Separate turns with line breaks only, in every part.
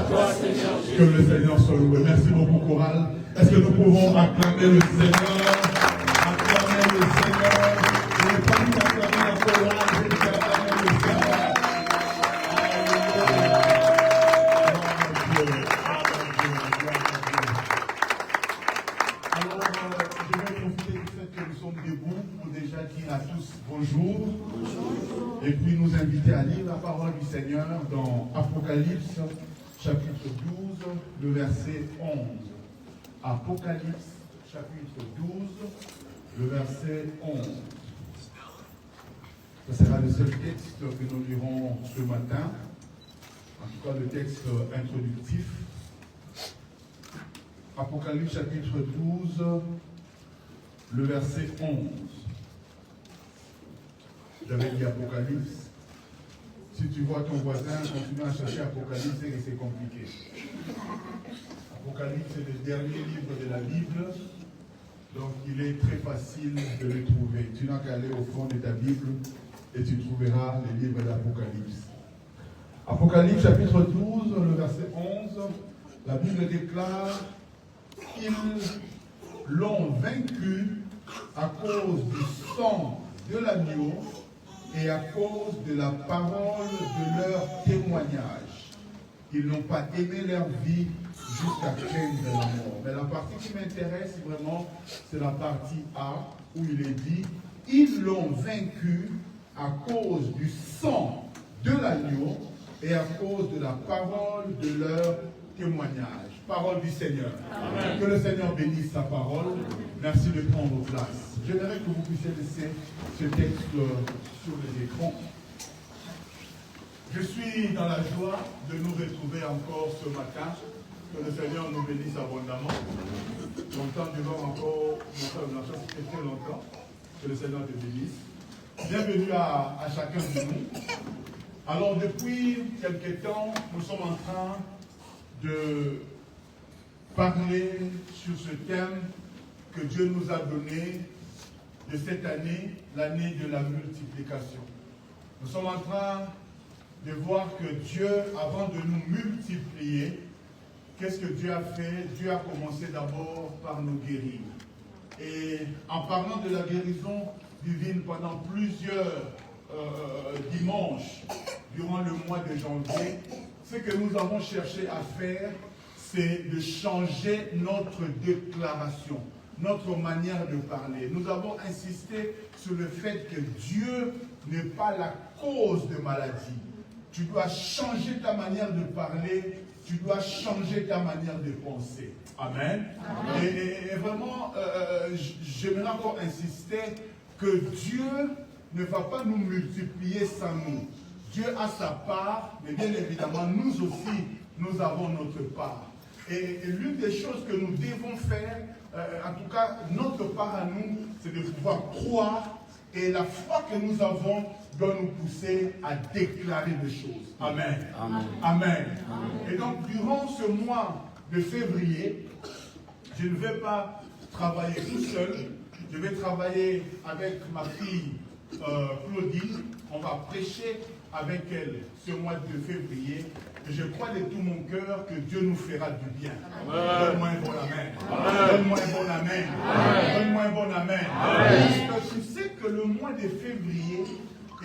Que le Seigneur soit loué. Merci beaucoup, chorale. Est-ce que nous pouvons acclamer le Seigneur? Acclamer le Seigneur. Je n'ai pas dit d'acclamer la chorale, je vais acclamer le Seigneur. Alors, je vais profiter du fait que nous sommes debout pour déjà dire à tous bonjour. Et puis nous inviter à lire la parole du Seigneur dans Apocalypse, chapitre 12, le verset 11. Apocalypse, chapitre 12, le verset 11. Ce sera le seul texte que nous lirons ce matin, en tout cas le texte introductif. Apocalypse, chapitre 12, le verset 11. J'avais dit Apocalypse. Si tu vois ton voisin continuer à chercher Apocalypse, c'est que c'est compliqué. Apocalypse est le dernier livre de la Bible, donc il est très facile de le trouver. Tu n'as qu'à aller au fond de ta Bible et tu trouveras le livre d'Apocalypse. Apocalypse chapitre 12, le verset 11, la Bible déclare qu'ils l'ont vaincu à cause du sang de l'agneau et à cause de la parole de leur témoignage. Ils n'ont pas aimé leur vie jusqu'à craindre la mort. Mais la partie qui m'intéresse vraiment, c'est la partie A, où il est dit, ils l'ont vaincu à cause du sang de l'agneau et à cause de la parole de leur témoignage. Parole du Seigneur. Amen. Que le Seigneur bénisse sa parole. Merci de prendre place. J'aimerais que vous puissiez laisser ce texte sur les écrans. Je suis dans la joie de nous retrouver encore ce matin. Que le Seigneur nous bénisse abondamment. Longtemps durant encore, mon frère, on a très longtemps. Que le Seigneur te bénisse. Bienvenue à chacun de nous. Alors, depuis quelque temps, nous sommes en train de parler sur ce thème que Dieu nous a donné de cette année, l'année de la multiplication. Nous sommes en train de voir que Dieu, avant de nous multiplier, qu'est-ce que Dieu a fait? Dieu a commencé d'abord par nous guérir. Et en parlant de la guérison divine pendant plusieurs dimanches durant le mois de janvier, ce que nous avons cherché à faire, c'est de changer notre déclaration, notre manière de parler. Nous avons insisté sur le fait que Dieu n'est pas la cause de maladie. Tu dois changer ta manière de parler, tu dois changer ta manière de penser. Amen. Amen. Et vraiment, j'aimerais encore insister que Dieu ne va pas nous multiplier sans nous. Dieu a sa part, mais bien évidemment, nous aussi, nous avons notre part. Et l'une des choses que nous devons faire, en tout cas, notre part à nous, c'est de pouvoir croire. Et la foi que nous avons doit nous pousser à déclarer des choses. Amen. Amen. Amen. Amen. Et donc, durant ce mois de février, je ne vais pas travailler tout seul. Je vais travailler avec ma fille Claudine. On va prêcher avec elle ce mois de février. Et je crois de tout mon cœur que Dieu nous fera du bien. Donne-moi un bon amen. Donne-moi un bon amen. Donne-moi un bon amen. Parce que tu sais que le mois de février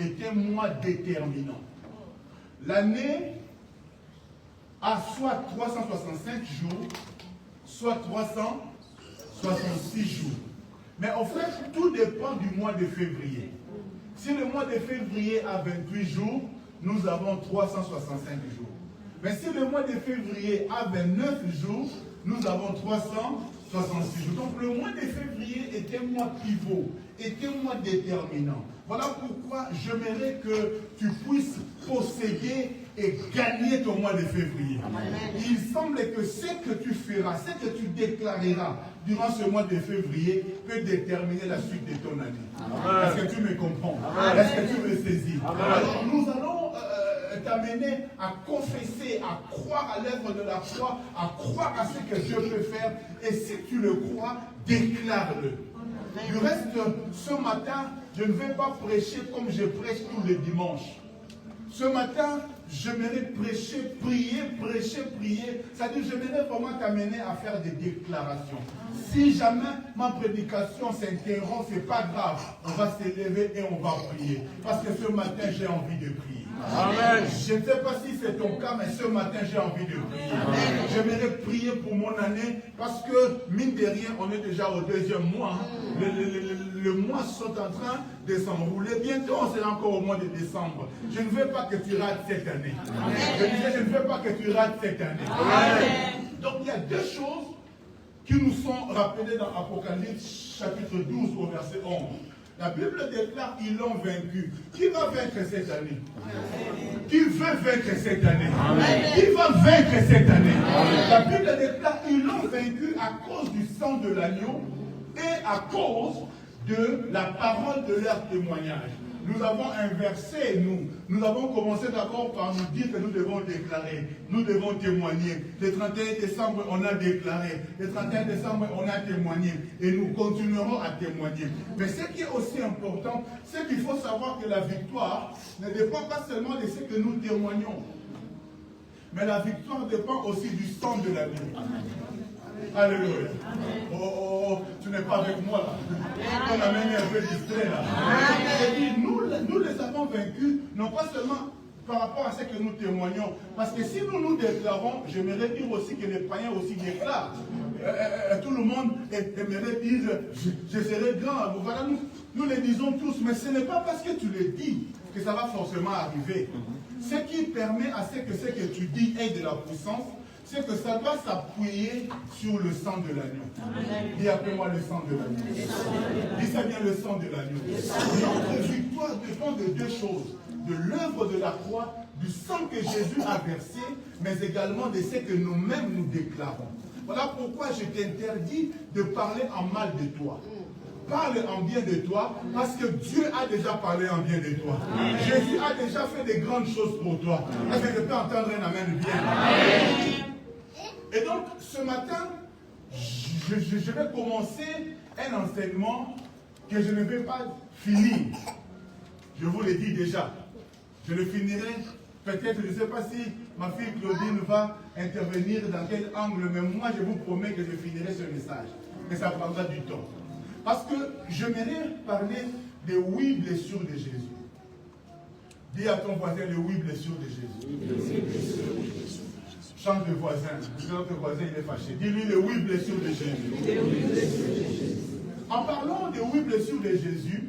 est un mois déterminant. L'année a soit 365 jours, soit 366 jours. Mais en fait, tout dépend du mois de février. Si le mois de février a 28 jours, nous avons 365 jours. Mais si le mois de février a 29 jours, nous avons 366 jours. Donc le mois de février est un mois pivot, est un mois déterminant. Voilà pourquoi j'aimerais que tu puisses posséder et gagner ton mois de février. Amen. Il semble que ce que tu feras, ce que tu déclareras durant ce mois de février peut déterminer la suite de ton année. Est-ce que tu me comprends? Est-ce que tu me saisis? Alors nous allons t'amener à confesser, à croire à l'œuvre de la foi, à croire à ce que Dieu peut faire. Et si tu le crois, déclare-le. Du reste, ce matin, je ne vais pas prêcher comme je prêche tous les dimanches. ce matin, j'aimerais prêcher, prier. C'est-à-dire, j'aimerais vraiment t'amener à faire des déclarations. Si jamais ma prédication s'interrompt, ce n'est pas grave. On va s'élever et on va prier. Parce que ce matin, j'ai envie de prier. Amen. Je ne sais pas si c'est ton cas, mais ce matin, j'ai envie de prier. J'aimerais prier pour mon année parce que, mine de rien, on est déjà au 2e mois. Le mois sont en train de s'enrouler. Bientôt, on sera encore au mois de décembre. Je ne veux pas que tu rates cette année. Je disais, je ne veux pas que tu rates cette année. Amen. Donc, il y a 2 choses qui nous sont rappelées dans Apocalypse chapitre 12 au verset 11. La Bible déclare qu'ils l'ont vaincu. Qui va vaincre cette année? Qui veut vaincre cette année? Qui va vaincre cette année? La Bible déclare qu'ils l'ont vaincu à cause du sang de l'agneau et à cause de la parole de leur témoignage. Nous avons inversé, nous avons commencé d'abord par nous dire que nous devons déclarer, nous devons témoigner. Le 31 décembre, on a déclaré. Le 31 décembre, on a témoigné. Et nous continuerons à témoigner. Mais ce qui est aussi important, c'est qu'il faut savoir que la victoire ne dépend pas seulement de ce que nous témoignons. Mais la victoire dépend aussi du sang de la vie. Alléluia. Oh, tu n'es pas avec moi là. On a même un peu distrait là. Et nous les avons vaincus, non pas seulement par rapport à ce que nous témoignons. Parce que si nous déclarons, j'aimerais dire aussi que les païens aussi déclarent. Tout le monde aimerait dire, je serai grand. Voilà, nous le disons tous, mais ce n'est pas parce que tu le dis que ça va forcément arriver. Ce qui permet à ce que tu dis ait de la puissance, c'est que ça doit s'appuyer sur le sang de l'agneau. Dis après moi le sang de l'agneau. Dis ça bien le sang de l'agneau. Notre victoire dépend de 2 choses. De l'œuvre de la croix, du sang que Jésus a versé, mais également de ce que nous-mêmes nous déclarons. Voilà pourquoi je t'interdis de parler en mal de toi. Parle en bien de toi, parce que Dieu a déjà parlé en bien de toi. Jésus a déjà fait des grandes choses pour toi. Est-ce que je peux entendre un amen bien? Et donc, ce matin, je vais commencer un enseignement que je ne vais pas finir. Je vous l'ai dit déjà. Je le finirai, peut-être, je ne sais pas si ma fille Claudine va intervenir dans quel angle, mais moi, je vous promets que je finirai ce message. Mais ça prendra du temps. Parce que j'aimerais parler des 8 blessures de Jésus. Dis à ton voisin les 8 blessures de Jésus. Change de voisin. Notre voisin, il est fâché. Dis-lui les 8 blessures de Jésus. En parlant des 8 blessures de Jésus,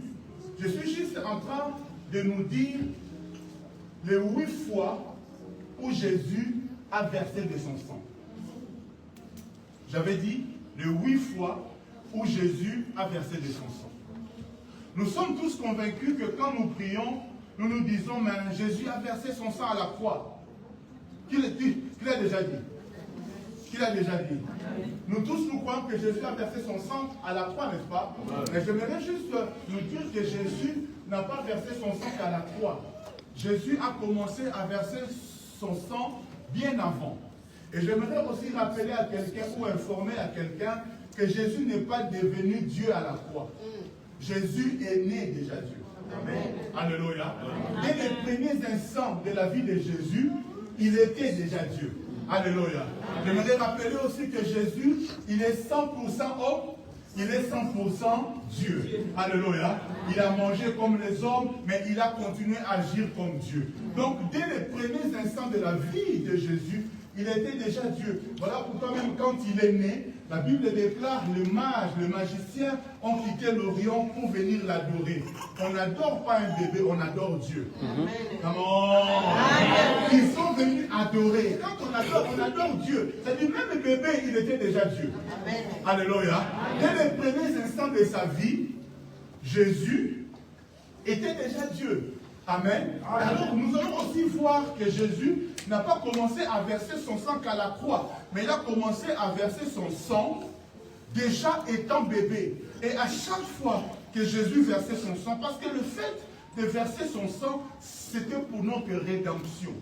je suis juste en train de nous dire les 8 fois où Jésus a versé de son sang. J'avais dit les 8 fois où Jésus a versé de son sang. Nous sommes tous convaincus que quand nous prions, nous nous disons, mais Jésus a versé son sang à la croix. Qui l'a déjà dit? Qui l'a déjà dit? Nous tous, nous croyons que Jésus a versé son sang à la croix, n'est-ce pas? Mais j'aimerais juste nous dire que Jésus n'a pas versé son sang qu'à la croix. Jésus a commencé à verser son sang bien avant. Et j'aimerais aussi rappeler à quelqu'un ou informer à quelqu'un que Jésus n'est pas devenu Dieu à la croix. Jésus est né déjà Dieu. Amen. Alléluia. Dès les premiers instants de la vie de Jésus, il était déjà Dieu. Alléluia. J'aimerais rappeler aussi que Jésus, il est 100% homme, il est 100% Dieu. Alléluia. Il a mangé comme les hommes, mais il a continué à agir comme Dieu. Donc, dès les premiers instants de la vie de Jésus, il était déjà Dieu. Voilà pourquoi même quand il est né, la Bible déclare les mages, les magiciens ont quitté l'Orient pour venir l'adorer. On n'adore pas un bébé, on adore Dieu. Ils sont venus adorer. Quand on adore Dieu. C'est-à-dire même le bébé, il était déjà Dieu. Amen. Alléluia. Dès les premiers instants de sa vie, Jésus était déjà Dieu. Amen. Alors nous allons aussi voir que Jésus n'a pas commencé à verser son sang qu'à la croix, mais il a commencé à verser son sang déjà étant bébé. Et à chaque fois que Jésus versait son sang, parce que le fait de verser son sang, c'était pour notre rédemption.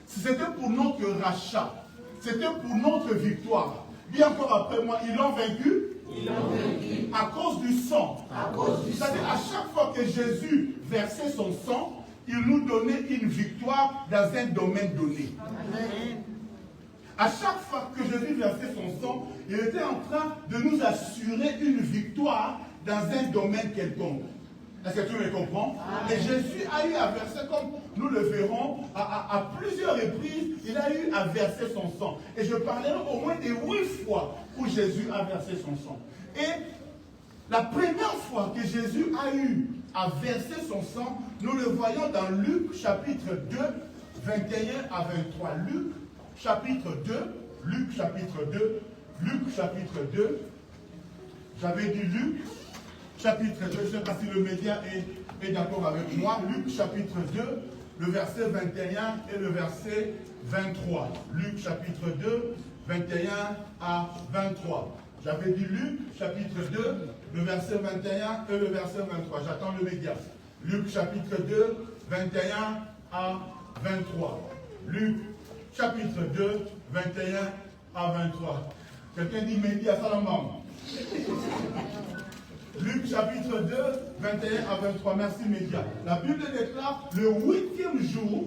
C'était pour notre rachat. C'était pour notre victoire. Dis encore après moi, ils l'ont vaincu. À cause du sang. C'est-à-dire à chaque fois que Jésus versait son sang, il nous donnait une victoire dans un domaine donné. À chaque fois que Jésus versait son sang, il était en train de nous assurer une victoire dans un domaine quelconque. Est-ce que tu me comprends? Et Jésus a eu à verser, comme nous le verrons, à plusieurs reprises, il a eu à verser son sang. Et je parlerai au moins des 8 fois où Jésus a versé son sang. Et la première fois que Jésus a eu à verser son sang, nous le voyons dans Luc chapitre 2, 21 à 23. Luc chapitre 2, Luc chapitre 2, Luc chapitre 2. J'avais dit Luc chapitre 2, je ne sais pas si le média est d'accord avec moi. Luc chapitre 2, le verset 21 et le verset 23. Luc chapitre 2, 21 à 23. J'avais dit Luc chapitre 2, le verset 21 et le verset 23. J'attends le média. Luc chapitre 2, 21 à 23. Luc chapitre 2, 21 à 23. Quelqu'un dit média Salamam. Luc chapitre 2, 21 à 23. Merci média. La Bible déclare le 8e jour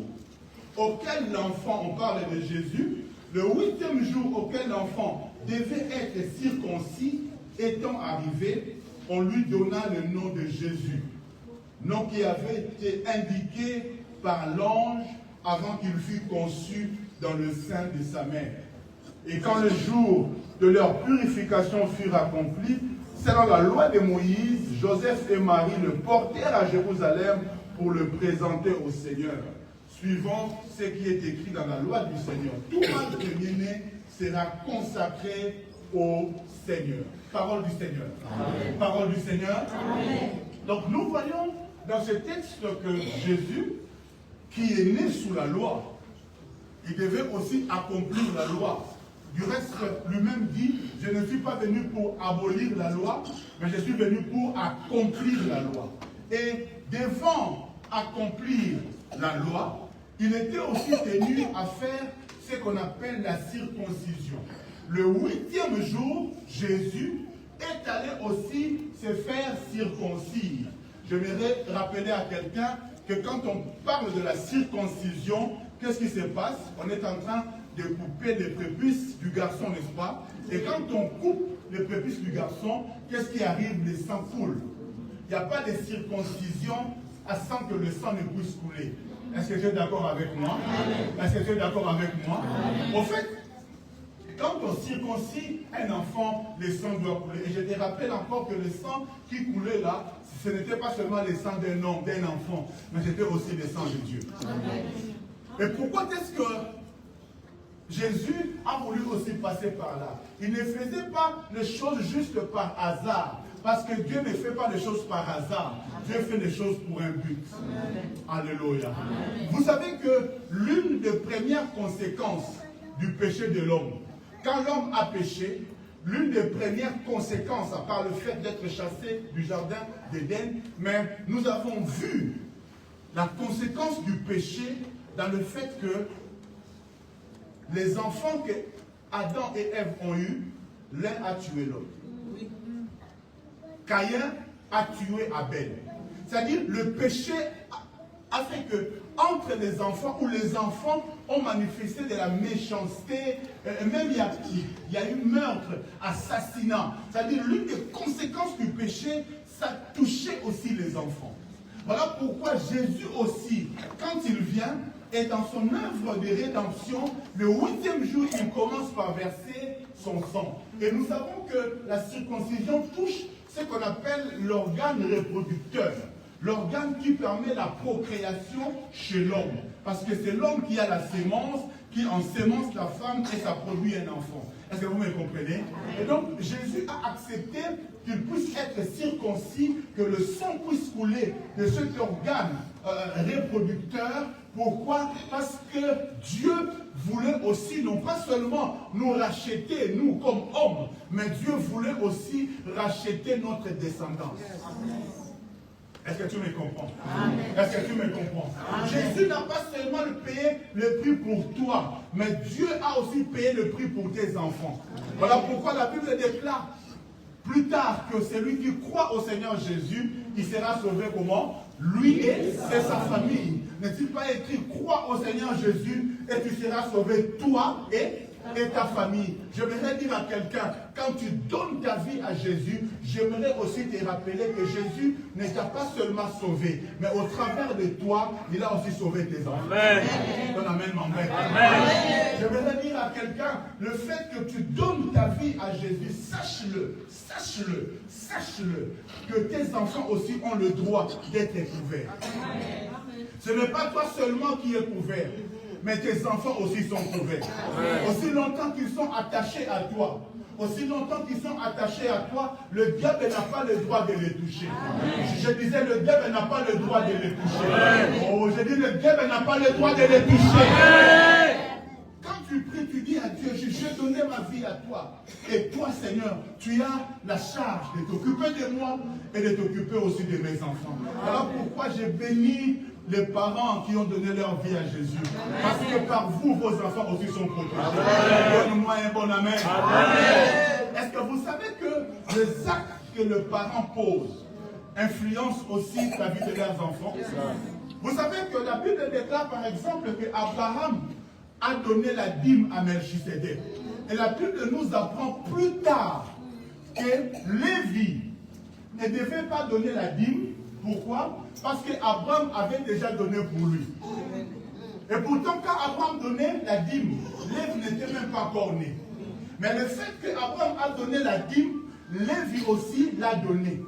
auquel l'enfant, on parle de Jésus, le 8e jour auquel l'enfant devait être circoncis, étant arrivé, on lui donna le nom de Jésus, nom qui avait été indiqué par l'ange avant qu'il fût conçu dans le sein de sa mère. Et quand le jour de leur purification fut accompli, selon la loi de Moïse, Joseph et Marie le portèrent à Jérusalem pour le présenter au Seigneur, suivant ce qui est écrit dans la loi du Seigneur. Tout mâle premier-né sera consacré au Seigneur. Parole du Seigneur. Amen. Parole du Seigneur. Amen. Donc nous voyons dans ce texte que Jésus, qui est né sous la loi, il devait aussi accomplir la loi. Du reste, lui-même dit, je ne suis pas venu pour abolir la loi, mais je suis venu pour accomplir la loi. Et devant accomplir la loi, il était aussi tenu à faire ce qu'on appelle la circoncision. Le 8e jour, Jésus est allé aussi se faire circoncire. Je voudrais rappeler à quelqu'un que quand on parle de la circoncision, qu'est-ce qui se passe? On est en train de couper les prépuces du garçon, n'est-ce pas? Et quand on coupe les prépuces du garçon, qu'est-ce qui arrive? Le sang coule. Il n'y a pas de circoncision sans que le sang ne puisse couler. Est-ce que tu es d'accord avec moi? Est-ce que tu es d'accord avec moi? Au fait, quand on circoncis un enfant, le sang doit couler. Et je te rappelle encore que le sang qui coulait là, ce n'était pas seulement le sang d'un homme, d'un enfant, mais c'était aussi le sang de Dieu. Et pourquoi est-ce que Jésus a voulu aussi passer par là? Il ne faisait pas les choses juste par hasard. Parce que Dieu ne fait pas les choses par hasard. Dieu fait les choses pour un but. Alléluia. Vous savez que l'une des premières conséquences du péché de l'homme, quand l'homme a péché, l'une des premières conséquences, à part le fait d'être chassé du jardin d'Éden, mais nous avons vu la conséquence du péché dans le fait que les enfants que Adam et Ève ont eus, l'un a tué l'autre. Caïn a tué Abel. C'est-à-dire le péché a fait que entre les enfants, où les enfants ont manifesté de la méchanceté, même il y a eu meurtre, assassinat. C'est-à-dire l'une des conséquences du péché, ça touchait aussi les enfants. Voilà pourquoi Jésus aussi, quand il vient, et dans son œuvre de rédemption, le 8e jour, il commence par verser son sang. Et nous savons que la circoncision touche ce qu'on appelle l'organe reproducteur. L'organe qui permet la procréation chez l'homme. Parce que c'est l'homme qui a la sémence, qui ensémence la femme et ça produit un enfant. Est-ce que vous me comprenez? Et donc Jésus a accepté qu'il puisse être circoncis, que le sang puisse couler de cet organe reproducteur. Pourquoi? Parce que Dieu voulait aussi, non pas seulement nous racheter, nous comme hommes, mais Dieu voulait aussi racheter notre descendance. Est-ce que tu me comprends? Est-ce que tu me comprends? Jésus n'a pas seulement payé le prix pour toi, mais Dieu a aussi payé le prix pour tes enfants. Voilà pourquoi la Bible déclare plus tard que celui qui croit au Seigneur Jésus, il sera sauvé comment? Lui et sa famille. n'est-il pas écrit, crois au Seigneur Jésus et tu seras sauvé, toi et ta famille. J'aimerais dire à quelqu'un, quand tu donnes ta vie à Jésus, j'aimerais aussi te rappeler que Jésus ne t'a pas seulement sauvé, mais au travers de toi, il a aussi sauvé tes enfants. Amen. Donne amen, mon père. Amen. J'aimerais dire à quelqu'un, le fait que tu donnes ta vie à Jésus, sache-le, sache-le, sache-le, que tes enfants aussi ont le droit d'être couverts. Ce n'est pas toi seulement qui es couvert, mais tes enfants aussi sont couverts. Aussi longtemps qu'ils sont attachés à toi, aussi longtemps qu'ils sont attachés à toi, le diable n'a pas le droit de les toucher. Je disais, le diable n'a pas le droit de les toucher. Oh, je dis, le diable n'a pas le droit de les toucher. Quand tu pries, tu dis à Dieu, j'ai donné ma vie à toi. Et toi, Seigneur, tu as la charge de t'occuper de moi et de t'occuper aussi de mes enfants. Alors pourquoi j'ai béni les parents qui ont donné leur vie à Jésus. Parce que par vous, vos enfants aussi sont protégés. Donne-moi un bon amen. Est-ce que vous savez que les actes que le parent pose influencent aussi la vie de leurs enfants? Vous savez que la Bible déclare par exemple que Abraham a donné la dîme à Melchisédek. Et la Bible nous apprend plus tard que Lévi ne devait pas donner la dîme. Pourquoi? Parce qu'Abraham avait déjà donné pour lui. Et pourtant, quand Abraham donnait la dîme, Lévi n'était même pas encore né. Mais le fait qu'Abraham a donné la dîme, Lévi aussi l'a donné.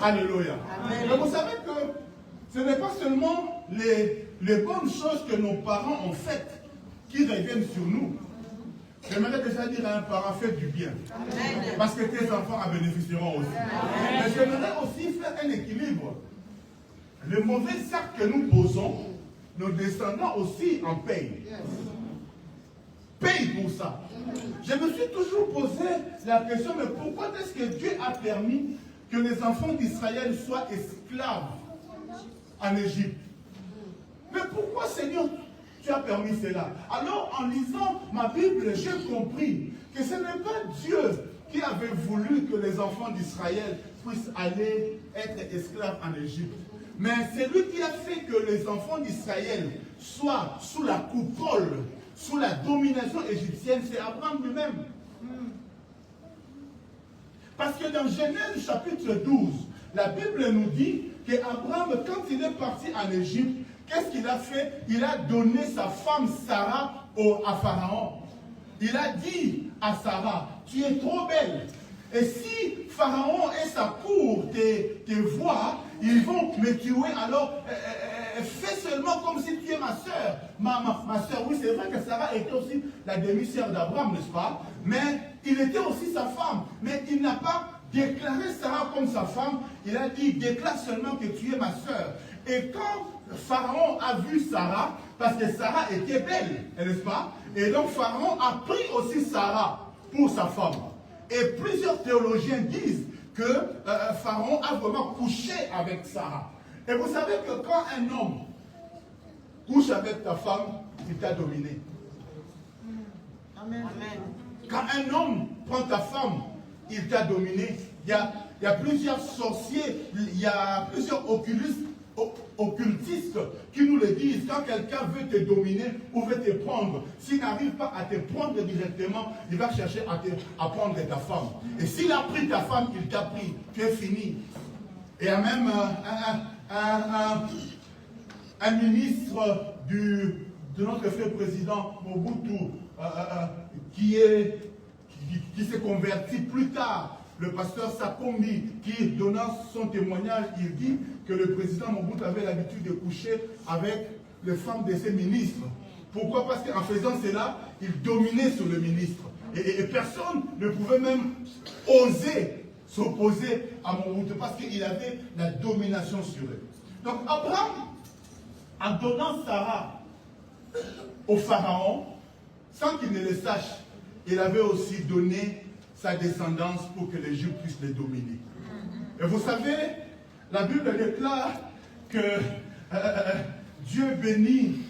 Alléluia. Mais vous savez que ce n'est pas seulement les bonnes choses que nos parents ont faites qui reviennent sur nous. J'aimerais déjà dire à un parent, fais du bien. Amen. Parce que tes enfants en bénéficieront aussi. Amen. Mais j'aimerais aussi faire un équilibre. Le mauvais acte que nous posons, nos descendants aussi en payent. Payent pour ça. Je me suis toujours posé la question, mais pourquoi est-ce que Dieu a permis que les enfants d'Israël soient esclaves en Égypte? Mais pourquoi, Seigneur, tu as permis cela? Alors, en lisant ma Bible, j'ai compris que ce n'est pas Dieu qui avait voulu que les enfants d'Israël puissent aller être esclaves en Égypte. Mais c'est lui qui a fait que les enfants d'Israël soient sous la coupole, sous la domination égyptienne. C'est Abraham lui-même. Parce que dans Genèse chapitre 12, la Bible nous dit qu'Abraham, quand il est parti en Égypte, qu'est-ce qu'il a fait? Il a donné sa femme Sarah à Pharaon. Il a dit à Sarah, tu es trop belle. Et si Pharaon et sa cour te voient, ils vont me tuer. Alors, fais seulement comme si tu es ma soeur. Ma soeur, oui, c'est vrai que Sarah était aussi la demi-sœur d'Abraham, n'est-ce pas? Mais il était aussi sa femme. Mais il n'a pas déclaré Sarah comme sa femme. Il a dit, déclare seulement que tu es ma soeur. Et quand Pharaon a vu Sarah, parce que Sarah était belle, n'est-ce pas? Et donc Pharaon a pris aussi Sarah pour sa femme. Et plusieurs théologiens disent que Pharaon a vraiment couché avec Sarah. Et vous savez que quand un homme couche avec ta femme, il t'a dominé. Amen. Quand un homme prend ta femme, il t'a dominé. Il y a plusieurs sorciers, il y a plusieurs occultistes qui nous le disent. Quand quelqu'un veut te dominer ou veut te prendre, s'il n'arrive pas à te prendre directement, il va chercher à prendre ta femme. Et s'il a pris ta femme, il t'a pris, tu es fini. Et il y a même un ministre de notre frère président Mobutu qui s'est converti plus tard. Le pasteur Sakombi, qui donnant son témoignage, il dit que le président Mobutu avait l'habitude de coucher avec les femmes de ses ministres. Pourquoi? Parce qu'en faisant cela, il dominait sur le ministre. Et personne ne pouvait même oser s'opposer à Mobutu parce qu'il avait la domination sur eux. Donc Abraham, en donnant Sarah au pharaon, sans qu'il ne le sache, il avait aussi donné sa descendance pour que les Juifs puissent les dominer. Et vous savez, la Bible déclare que Dieu bénit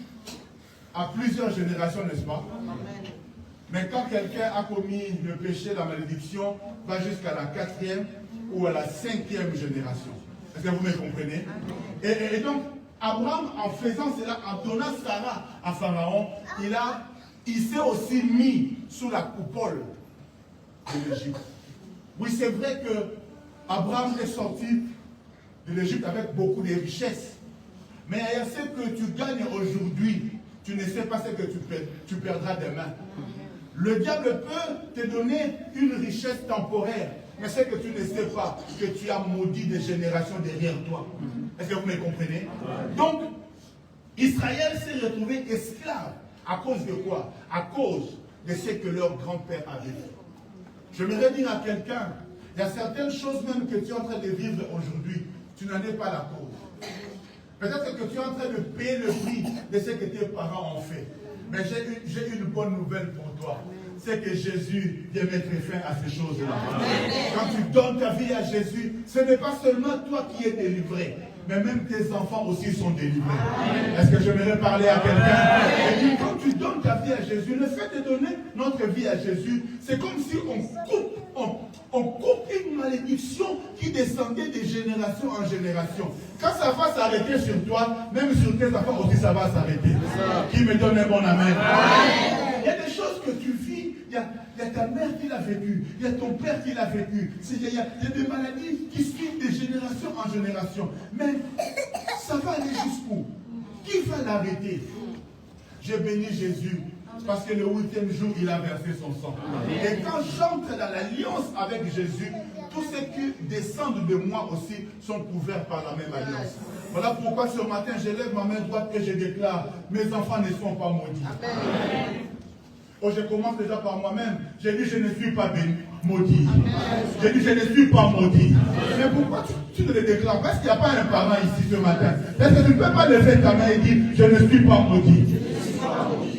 à plusieurs générations, n'est-ce pas? Mais quand quelqu'un a commis le péché, la malédiction va jusqu'à la 4e ou à la 5e génération. Est-ce que vous me comprenez? Et donc,
Abraham, en faisant cela, en donnant Sarah à Pharaon, il s'est aussi mis sous la coupole de l'Égypte. Oui, c'est vrai que Abraham est sorti de l'Égypte avec beaucoup de richesses. Mais ce que tu gagnes aujourd'hui, tu ne sais pas ce que tu perdras demain. Le diable peut te donner une richesse temporaire, mais c'est que tu ne sais pas que tu as maudit des générations derrière toi. Est-ce que vous me comprenez? Donc, Israël s'est retrouvé esclave. À cause de quoi? À cause de ce que leur grand-père avait fait. Je voudrais dire à quelqu'un, il y a certaines choses même que tu es en train de vivre aujourd'hui, tu n'en es pas la cause. Peut-être que tu es en train de payer le prix de ce que tes parents ont fait. Mais j'ai une bonne nouvelle pour toi. C'est que Jésus vient mettre fin à ces choses-là. Quand tu donnes ta vie à Jésus, ce n'est pas seulement toi qui es délivré, mais même tes enfants aussi sont délivrés. Est-ce que j'aimerais parler à quelqu'un? Et puis quand tu donnes ta vie à Jésus, le fait de donner notre vie à Jésus, c'est comme si on coupe une malédiction qui descendait de génération en génération. Quand ça va s'arrêter sur toi, même sur tes enfants aussi ça va s'arrêter. Qui me donne un bon amen? Il y a des choses que tu vis. Il y a ta mère qui l'a vécu, il y a ton père qui l'a vécu. Il y a des maladies qui suivent de génération en génération. Mais ça va aller jusqu'où? Qui va l'arrêter? J'ai béni Jésus parce que le 8e jour, il a versé son sang. Et quand j'entre dans l'alliance avec Jésus, tous ceux qui descendent de moi aussi sont couverts par la même alliance. Voilà pourquoi ce matin, je lève ma main droite et je déclare, mes enfants ne sont pas maudits. Amen. Oh, je commence déjà par moi-même. J'ai dit, je ne suis pas maudit. J'ai dit, je ne suis pas maudit. Mais pourquoi tu ne le déclares pas? Est-ce qu'il n'y a pas un parent ici ce matin? Est-ce que tu ne peux pas lever ta main et dire, je ne suis pas maudit?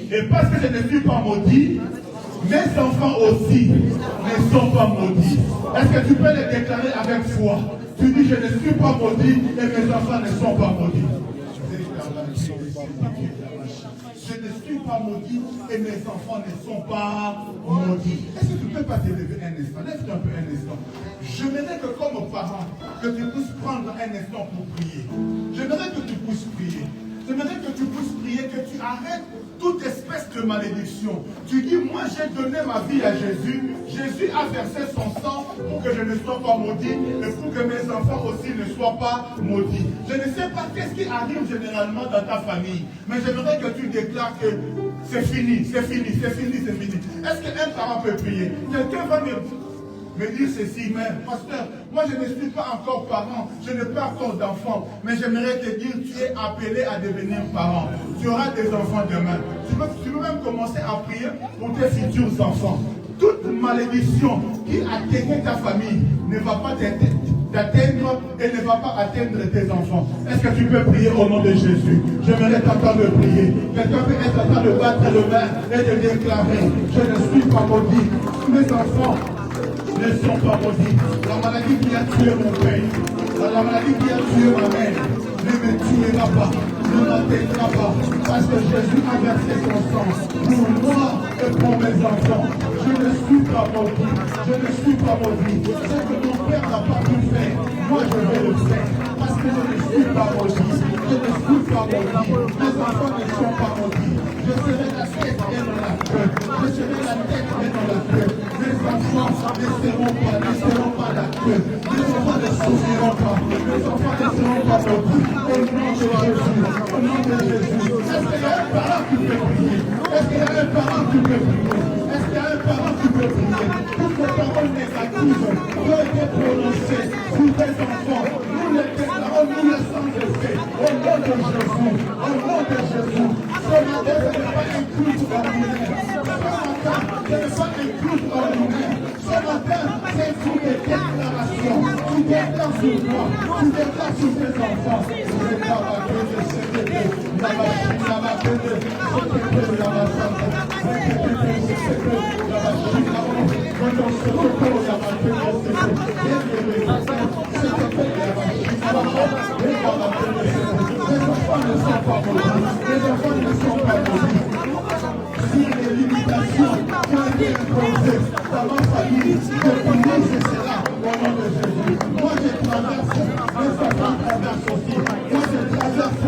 Et parce que je ne suis pas maudit, mes enfants aussi ne sont pas maudits. Est-ce que tu peux le déclarer avec foi? Tu dis, je ne suis pas maudit et mes enfants ne sont pas maudits. Je ne suis pas maudit et mes enfants ne sont pas maudits. Est-ce que tu ne peux pas te lever un instant? Lève-toi un peu un instant. J'aimerais que comme parent, que tu puisses prendre un instant pour prier. J'aimerais que tu puisses prier. J'aimerais que tu puisses prier, que tu arrêtes toute espèce de malédiction. Tu dis, moi j'ai donné ma vie à Jésus. Jésus a versé son sang pour que je ne sois pas maudit et pour que mes enfants aussi ne soient pas maudits. Je ne sais pas qu'est-ce qui arrive généralement dans ta famille, mais j'aimerais que tu déclares que c'est fini, c'est fini, c'est fini, c'est fini. Est-ce qu'un parent peut prier? Quelqu'un va me dire ceci, mais pasteur, moi je ne suis pas encore parent, je n'ai pas encore d'enfants, mais j'aimerais te dire, tu es appelé à devenir parent. Tu auras des enfants demain. Tu peux même commencer à prier pour tes futurs enfants. Toute malédiction qui atteignait ta famille ne va pas t'atteindre et ne va pas atteindre tes enfants. Est-ce que tu peux prier au nom de Jésus? J'aimerais t'entendre prier. Quelqu'un peut être en train de battre le main et de déclarer, je ne suis pas maudit. Mes enfants ne sont pas maudits. La maladie qui a tué mon père, la maladie qui a tué ma mère, ne me tuera pas, ne m'atteindra pas, parce que Jésus a versé son sang pour moi et pour mes enfants. Je ne suis pas maudit, je ne suis pas maudit. Ce que mon père n'a pas pu faire, moi je vais le faire, parce que je ne suis pas maudit, je ne suis pas maudit. Mes enfants ne sont pas maudits. Je serai la tête et non la queue. Je serai la tête et non la queue. Mes enfants ne seront pas la queue. Mes enfants ne souffriront pas. Mes enfants ne seront pas maudits. Au nom de Jésus. Au nom de Jésus. Est-ce qu'il y a un parent qui peut prier? Est-ce qu'il y a un parent qui peut prier? Est-ce qu'il y a un parent qui peut prier? Toutes les paroles négatives qui ont été prononcées sur tes enfants, nous les déclarons, nous les sommes faits. Au nom de Jésus. Au nom de Jésus. Ce matin, ce n'est pas un culte ordinaire. Ce matin, ce n'est pas un culte ordinaire. Ce matin, c'est une déclaration. Tu déclares sur toi. Tu déclares sur tes enfants. Tu déclares à Dieu de CDD. Si les limitations qui ont été imposées dans ma famille, je brise cela au nom de Jésus. Moi je traverse, mes enfants traversent aussi. Moi je traverse,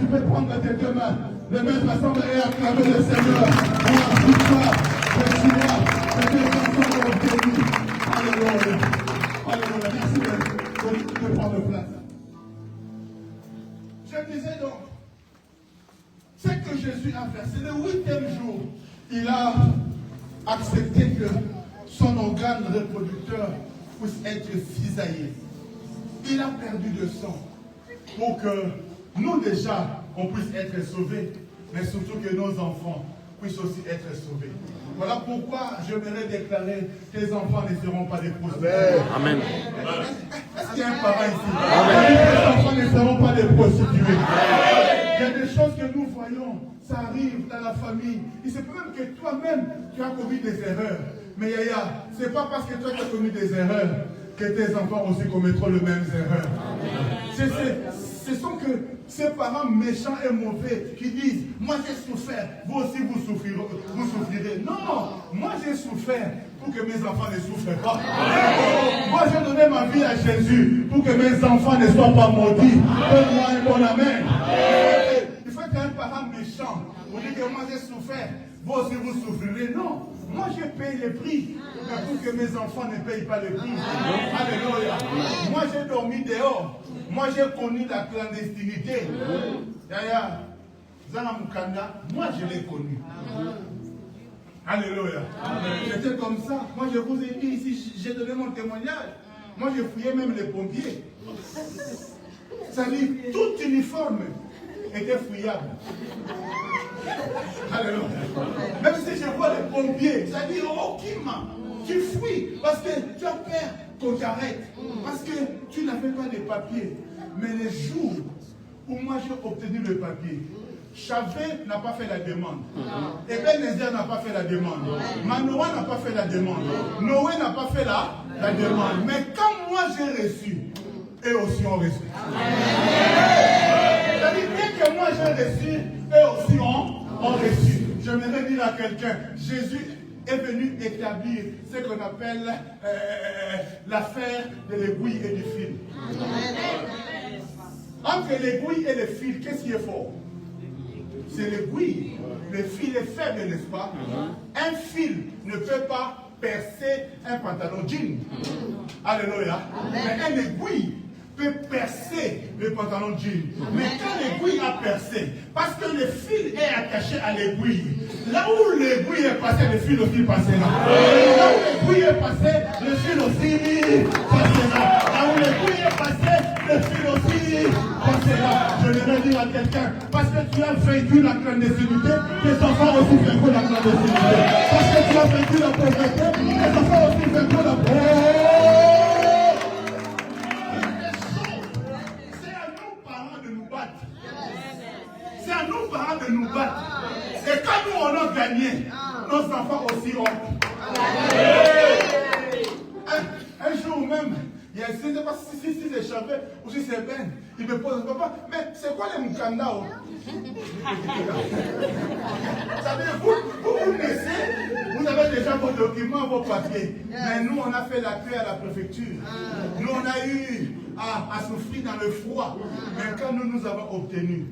tu peux prendre tes deux mains, les mettre ensemble et acclamer le Seigneur. Victoire, tes deux enfants sont obtenus. Alléluia. Alléluia. Merci de prendre place. Je disais donc, ce que Jésus a fait, c'est le 8e jour. Il a accepté que son organe reproducteur puisse être cisaillé. Il a perdu de sang pour que nous déjà, on puisse être sauvés, mais surtout que nos enfants puissent aussi être sauvés. Voilà pourquoi j'aimerais déclarer que tes enfants ne seront pas des prostituées.
Amen.
Est-ce qu'il y a un parent ici? Amen. Tes enfants ne seront pas des prostituées. Il y a des choses que nous voyons, ça arrive dans la famille. Il se peut même que toi-même, tu as commis des erreurs. Mais Yaya, ce n'est pas parce que toi tu as commis des erreurs que tes enfants aussi commettront les mêmes erreurs. Ce sont que ces parents méchants et mauvais qui disent, moi j'ai souffert, vous aussi vous souffrirez. Non, moi j'ai souffert pour que mes enfants ne souffrent pas. Moi j'ai donné ma vie à Jésus pour que mes enfants ne soient pas maudits. Donne-moi un bon amen. Il faut être un parent méchant. Vous dites que moi j'ai souffert, vous aussi vous souffrirez. Non, moi j'ai payé le prix. Mais pour que mes enfants ne payent pas le prix. Alléluia. Moi j'ai dormi dehors. Moi j'ai connu la clandestinité. Yaya, Zana Mukanda, moi je l'ai connu. Alléluia. C'était comme ça. Moi je vous ai dit ici, j'ai donné mon témoignage. Moi j'ai fouillé même les pompiers. Ça veut dire tout uniforme était fouillable. Alléluia. Même si je vois les pompiers, ça dit aucunement. Tu fuis parce que tu as peur qu'on t'arrête. Parce que tu n'avais pas de papiers. Mais les jours où moi j'ai obtenu le papier, Chavé n'a pas fait la demande. Ebenezer n'a pas fait la demande. Manoa n'a pas fait la demande. Noé n'a pas fait la demande. Mais quand moi j'ai reçu, eux aussi ont reçu. C'est-à-dire bien que moi j'ai reçu, eux aussi ont reçu. J'aimerais dire à quelqu'un, Jésus est venu établir ce qu'on appelle l'affaire de l'aiguille et du fil. Entre l'aiguille et le fil, qu'est-ce qui est fort? C'est l'aiguille. Le fil est faible, n'est-ce pas? Un fil ne peut pas percer un pantalon jean. Alléluia. Mais une aiguille peut percer le pantalon jean. Mais quand l'aiguille a percé, parce que le fil est attaché à l'aiguille, là où l'aiguille est passée, le fil aussi passera. Là où l'aiguille est passée, le fil aussi passera. Là où l'aiguille est passée, le fil aussi passera. Je voudrais dire à quelqu'un, parce que tu as vaincu la clandestinité, tes enfants aussi vaincu la clandestinité. Parce que tu as vaincu la pauvreté, tes enfants aussi vaincu la pauvreté. C'est à nous parents de nous battre. Et quand nous on a gagné, nos enfants aussi ont. Un jour même, il y a, je ne sais pas si c'est Chavé ou si c'est Ben, il me pose, papa, mais c'est quoi les Mukanda? Ça veut dire, vous naissez, vous avez déjà vos documents, vos papiers. Mais nous, on a fait la paix à la préfecture. Nous, on a eu à souffrir dans le froid. Mais quand nous avons obtenu,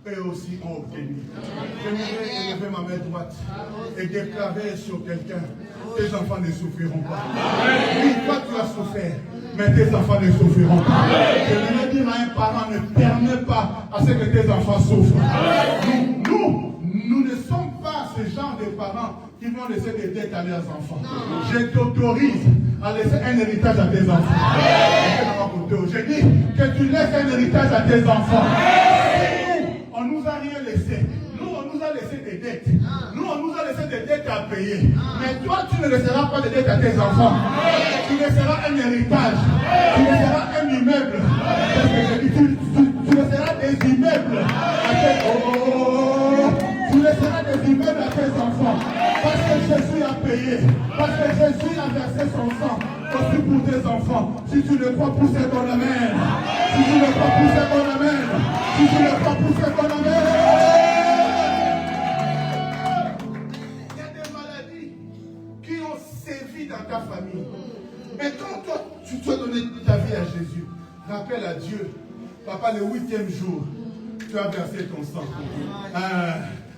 eux aussi ont obtenu. J'aimerais élever ma main droite et déclarer sur quelqu'un, tes enfants ne souffriront pas. Oui, toi tu as souffert, mais tes enfants ne souffriront pas. J'aimerais dire à un parent, ne permets pas à ce que tes enfants souffrent. Nous ne sommes pas ce genre de parents qui vont laisser des dettes à leurs enfants. Je t'autorise à laisser un héritage à tes enfants. Je dis que tu laisses un héritage à tes enfants. On nous a rien laissé. Nous, on nous a laissé des dettes. Nous, on nous a laissé des dettes à payer. Mais toi, tu ne laisseras pas de dettes à tes enfants. Tu laisseras un héritage. Tu laisseras un immeuble. Tu laisseras des immeubles à tes... Tu laisseras des immeubles à tes enfants. Parce que Jésus a payé. Parce que Jésus a versé son sang aussi pour tes enfants. Si tu le crois, pousse ton amen. Si tu le crois, pousse ton amen. Si tu le crois, pousse ton amen. Il y a des maladies qui ont sévi dans ta famille. Mais quand toi, tu as donné ta vie à Jésus, rappelle à Dieu, papa, le 8e jour, tu as versé ton sang.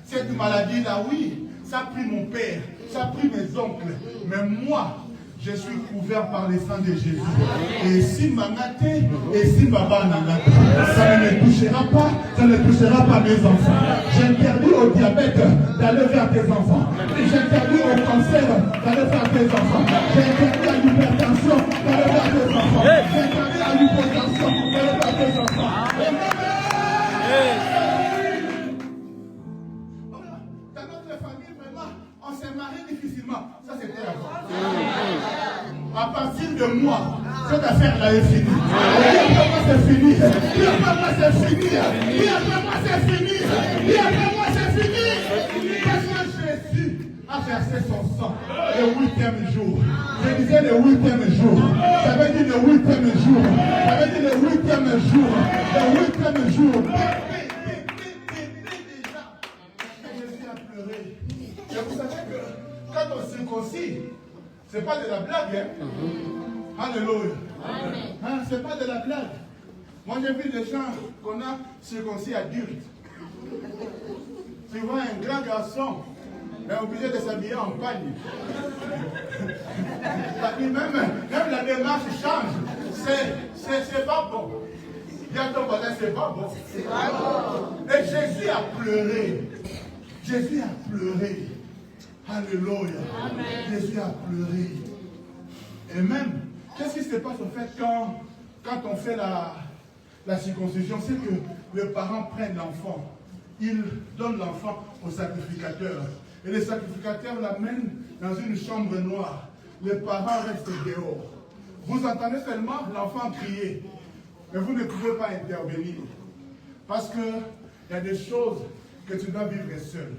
Cette maladie-là, oui, ça a pris mon père, ça a pris mes oncles. Mais moi, je suis couvert par le sang de Jésus. Et si Mangate, et si Baba Nangate, ça ne me touchera pas, ça ne touchera pas mes enfants. J'interdis au diabète d'aller vers tes enfants. J'interdis au cancer d'aller vers tes enfants. J'interdis à l'hypertension d'aller vers tes enfants. J'interdis à l'hypotension d'aller vers tes enfants. Dans notre famille, vraiment, on s'est marié difficilement. Ça, c'était avant. À partir de moi, cette affaire-là est finie. Et après moi, c'est fini. Et après moi, c'est fini. Et après moi, c'est fini. Et après moi, c'est fini. Parce que Jésus a versé son sang le 8e jour. Je disais le 8e jour. Ça veut dire le 8e jour. Ça veut dire le 8e jour. Le 8e jour. Déjà, Jésus a pleuré. Et vous savez que quand on circoncis, c'est pas de la blague, hein? Alléluia. Hein, c'est pas de la blague. Moi, j'ai vu des gens qu'on a circoncis adultes. Tu vois un grand garçon, il est obligé de s'habiller en pagne. Même la démarche change. C'est pas bon. Dis à ton voisin, c'est pas bon. Et Jésus a pleuré. Jésus a pleuré. Alléluia. Jésus a pleuré. Et même, qu'est-ce qui se passe en fait quand on fait la circoncision? C'est que les parents prennent l'enfant. Ils donnent l'enfant au sacrificateur. Et le sacrificateur l'amène dans une chambre noire. Les parents restent dehors. Vous entendez seulement l'enfant crier. Mais vous ne pouvez pas intervenir. Parce qu'il y a des choses que tu dois vivre seul.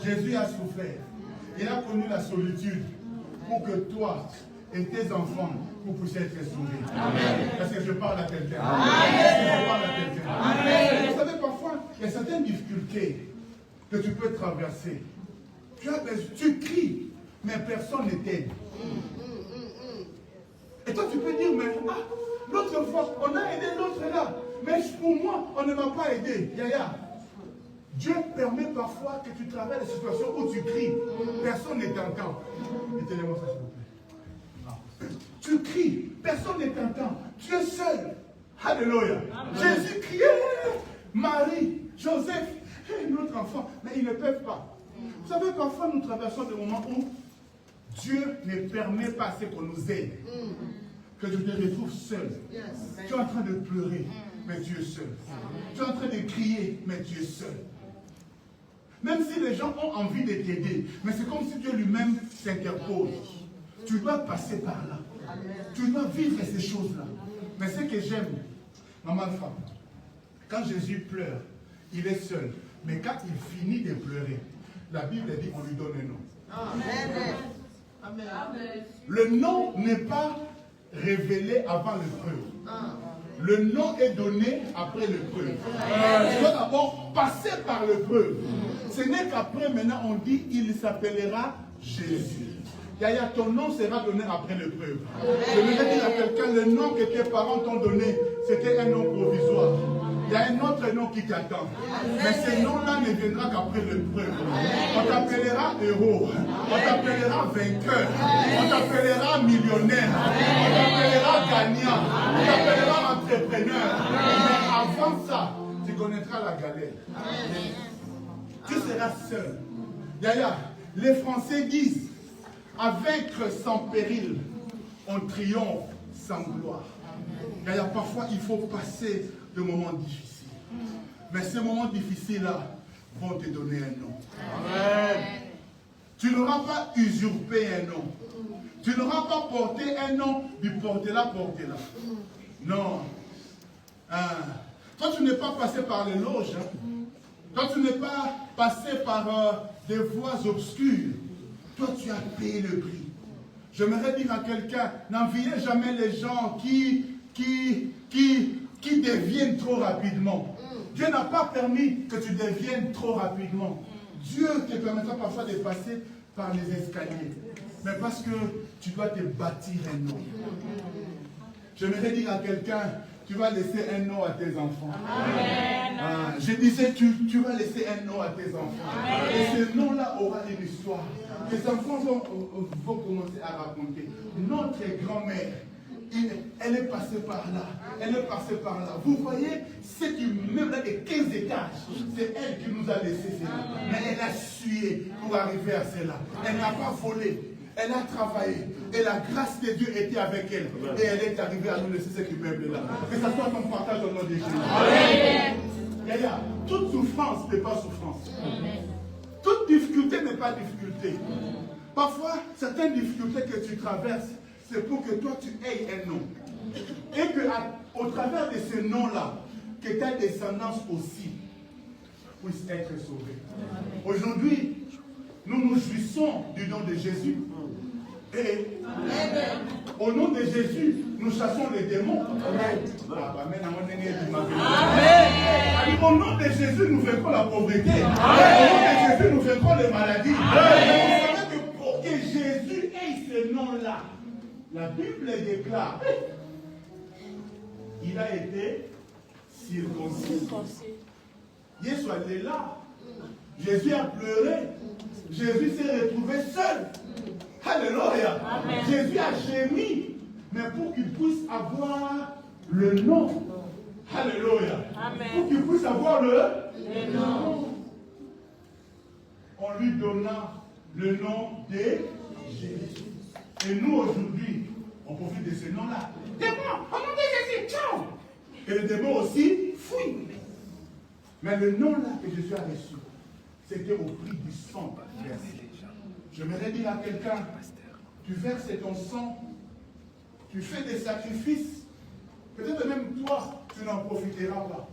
Jésus a souffert. Il a connu la solitude pour que toi et tes enfants vous puissiez être sauvés. Amen. Parce que je parle à quelqu'un. Je parle à quelqu'un. Vous savez, parfois, il y a certaines difficultés que tu peux traverser. Tu cries, mais personne ne t'aide. Et toi, tu peux dire, mais l'autre fois, on a aidé l'autre là. Mais pour moi, on ne m'a pas aidé. Yaya. Dieu permet parfois que tu traverses des situations où tu cries. Personne ne t'entend. Mettez-le-moi ça, s'il vous plaît. Tu cries. Personne ne t'entend. Tu es seul. Alléluia. Jésus criait. Marie, Joseph, notre enfant. Mais ils ne peuvent pas. Vous savez, parfois nous traversons des moments où Dieu ne permet pas à ce qu'on nous aide. Que tu te retrouves seul. Tu es en train de pleurer, mais tu es seul. Tu es en train de crier, mais tu es seul. Même si les gens ont envie de t'aider, mais c'est comme si Dieu lui-même s'interpose. Tu dois passer par là. Tu dois vivre ces choses-là. Mais ce que j'aime, maman femme, quand Jésus pleure, il est seul. Mais quand il finit de pleurer, la Bible dit qu'on lui donne un nom. Amen. Le nom n'est pas révélé avant l'épreuve. Le nom est donné après l'épreuve. Tu dois d'abord passer par l'épreuve. Ce n'est qu'après, maintenant, on dit, il s'appellera Jésus. Yaya, ton nom sera donné après l'épreuve. Je voudrais dire à quelqu'un, le nom que tes parents t'ont donné, c'était un nom provisoire. Il y a un autre nom qui t'attend. Mais ce nom-là ne viendra qu'après l'épreuve. On t'appellera héros. On t'appellera vainqueur. On t'appellera millionnaire. On t'appellera gagnant. On t'appellera entrepreneur. Mais avant ça, tu connaîtras la galère. Tu seras seul. Yaya, les Français disent, à vaincre sans péril, on triomphe sans gloire. Yaya, parfois il faut passer de moments difficiles. Mais ces moments difficiles-là vont te donner un nom. Amen. Tu n'auras pas usurpé un nom. Tu n'auras pas porté un nom, du porter-là, porter-là. Non. Toi, tu n'es pas passé par les loges. Toi, tu n'es pas passé par des voies obscures. Toi, tu as payé le prix. J'aimerais dire à quelqu'un, n'enviez jamais les gens qui deviennent trop rapidement. Dieu n'a pas permis que tu deviennes trop rapidement. Dieu te permettra parfois de passer par les escaliers. Mais parce que tu dois te bâtir un nom. J'aimerais dire à quelqu'un, tu vas laisser un nom à tes enfants. Je disais, tu vas laisser un nom à tes enfants. Et ce nom-là aura une histoire. Les enfants vont commencer à raconter. Notre grand-mère, elle est passée par là. Elle est passée par là. Vous voyez, cet immeuble-là de 15 étages, c'est elle qui nous a laissé cela. Mais elle a sué pour arriver à cela. Elle n'a pas volé. Elle a travaillé. Et la grâce de Dieu était avec elle. Et elle est arrivée à nous laisser cet immeuble-là. Que ce soit ton partage au nom de Jésus. Regarde, toute souffrance n'est pas souffrance. Toute difficulté n'est pas difficulté. Parfois, certaines difficultés que tu traverses, c'est pour que toi tu aies un nom. Et qu'au travers de ce nom-là, que ta descendance aussi puisse être sauvée. Aujourd'hui, nous nous jouissons du nom de Jésus. Et au nom de Jésus, nous chassons les démons. Au nom de Jésus, nous vaincrons la pauvreté. Au nom de Jésus, nous vaincrons les maladies. Vous savez que pour que Jésus ait ce nom-là, la Bible déclare, il a été circoncis. Jésus est là. Jésus a pleuré. Jésus s'est retrouvé seul. Alléluia. Jésus a gémi, mais pour qu'il puisse avoir le nom. Alléluia. Pour qu'il puisse avoir le nom. On lui donna le nom de Jésus. Et nous aujourd'hui, on profite de ce nom-là. Démon, au nom de Jésus, ciao. Et le démon aussi fuit. Mais le nom-là que Jésus a reçu, c'était au prix du sang. J'aimerais dire à quelqu'un, tu verses ton sang, tu fais des sacrifices, peut-être même toi, tu n'en profiteras pas,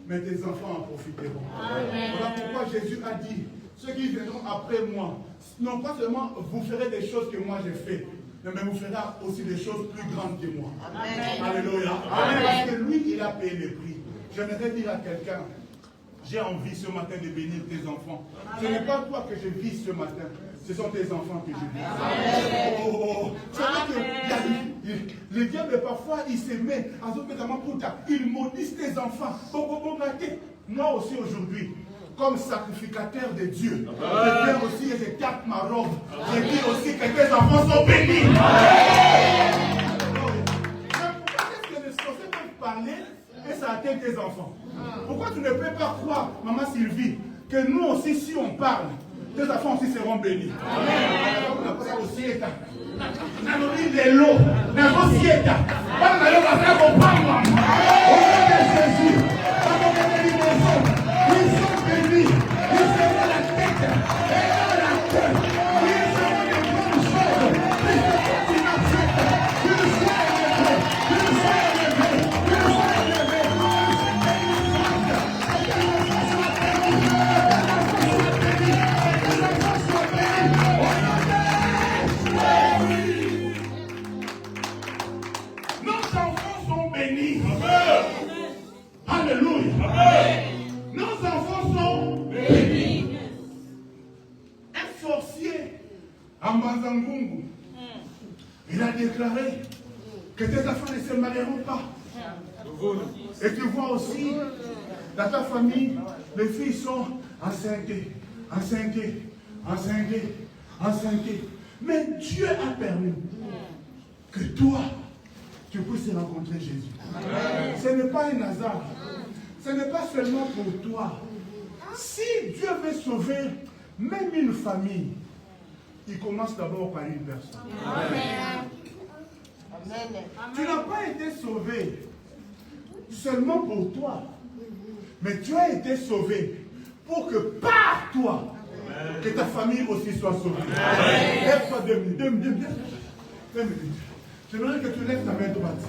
mais tes enfants en profiteront. Amen. Voilà pourquoi Jésus a dit, ceux qui viendront après moi, non pas seulement vous ferez des choses que moi j'ai fait, mais vous ferez aussi des choses plus grandes que moi. Amen. Alléluia. Amen. Parce que lui, il a payé le prix. J'aimerais dire à quelqu'un, j'ai envie ce matin de bénir tes enfants. Ce n'est pas toi que je vis ce matin, ce sont tes enfants que je vis. Oh. Tu sais que le diable parfois il se met en zone il maudit tes enfants. Moi aussi aujourd'hui, comme sacrificateur de Dieu, je viens aussi et je tape ma robe. Je dis aussi que tes enfants sont bénis. Pourquoi est-ce que les Français peuvent parler et ça atteint tes enfants? Pourquoi tu ne peux pas croire, maman Sylvie, que nous aussi, si on parle, tes enfants aussi seront bénis? Ils sont bénis, ils seront la tête, et non la queue. Ils seront des grandes choses, ils seront financiers, qu'ils soient élevés, qu'ils soient élevés, qu'ils soient élevés. Nos enfants sont bénis. Alléluia. Nos enfants sont bénis. Un sorcier à Mazangungu, il a déclaré que tes enfants ne se marieront pas. Et tu vois aussi, dans ta famille, les filles sont enceintes. Mais Dieu a permis que toi, tu puisses rencontrer Jésus. Ce n'est pas un hasard. Ce n'est pas seulement pour toi. Si Dieu veut sauver même une famille, il commence d'abord par une personne. Amen. Tu n'as pas été sauvé seulement pour toi, mais tu as été sauvé pour que par toi, que ta famille aussi soit sauvée. Lève-toi 2 minutes. J'aimerais que tu lèves ta main droite,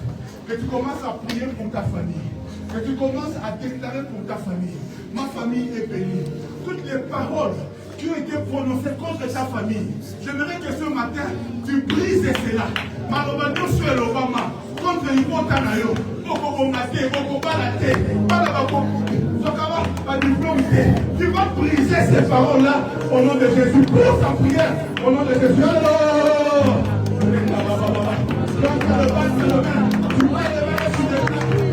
que tu commences à prier pour ta famille, que tu commences à déclarer pour ta famille. Ma famille est bénie. Toutes les paroles qui ont été prononcées contre ta famille, j'aimerais que ce matin, tu brises cela. Malobano sur l'Obama, contre l'Ibotanayo, tu vas briser ces paroles-là au nom de Jésus. Pousse en prière au nom de Jésus. Tu vas lever sur les mains.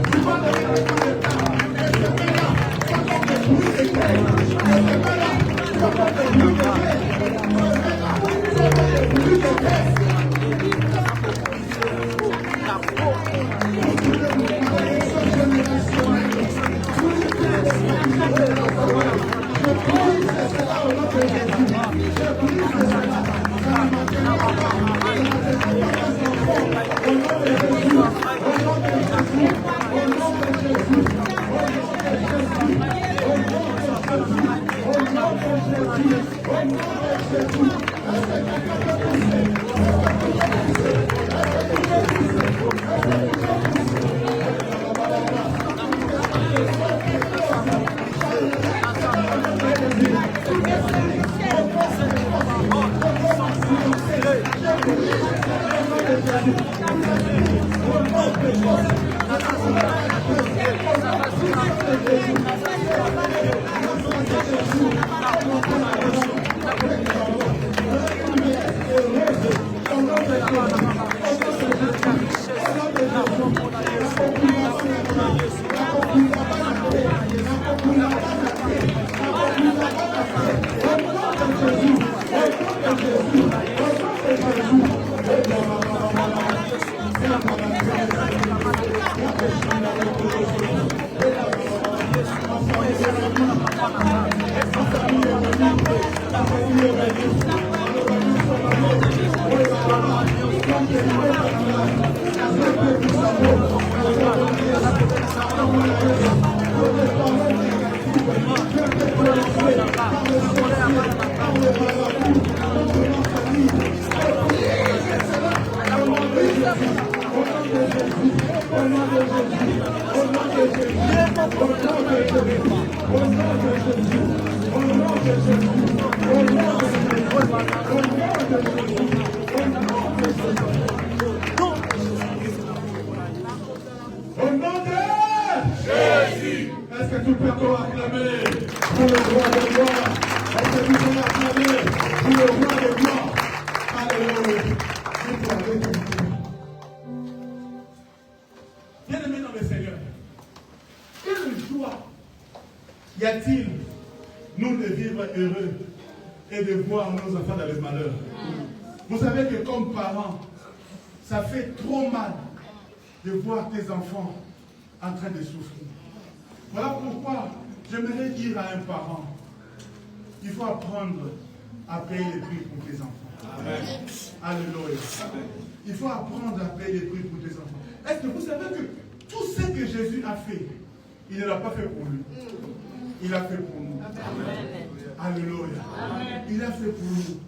Vous savez que comme parents, ça fait trop mal de voir tes enfants en train de souffrir. Voilà pourquoi j'aimerais dire à un parent, il faut apprendre à payer les prix pour tes enfants. Amen. Alléluia. Il faut apprendre à payer les prix pour tes enfants. Est-ce que vous savez que tout ce que Jésus a fait, il ne l'a pas fait pour lui. Il a fait pour nous. Amen. Alléluia. Amen. Il a fait pour nous.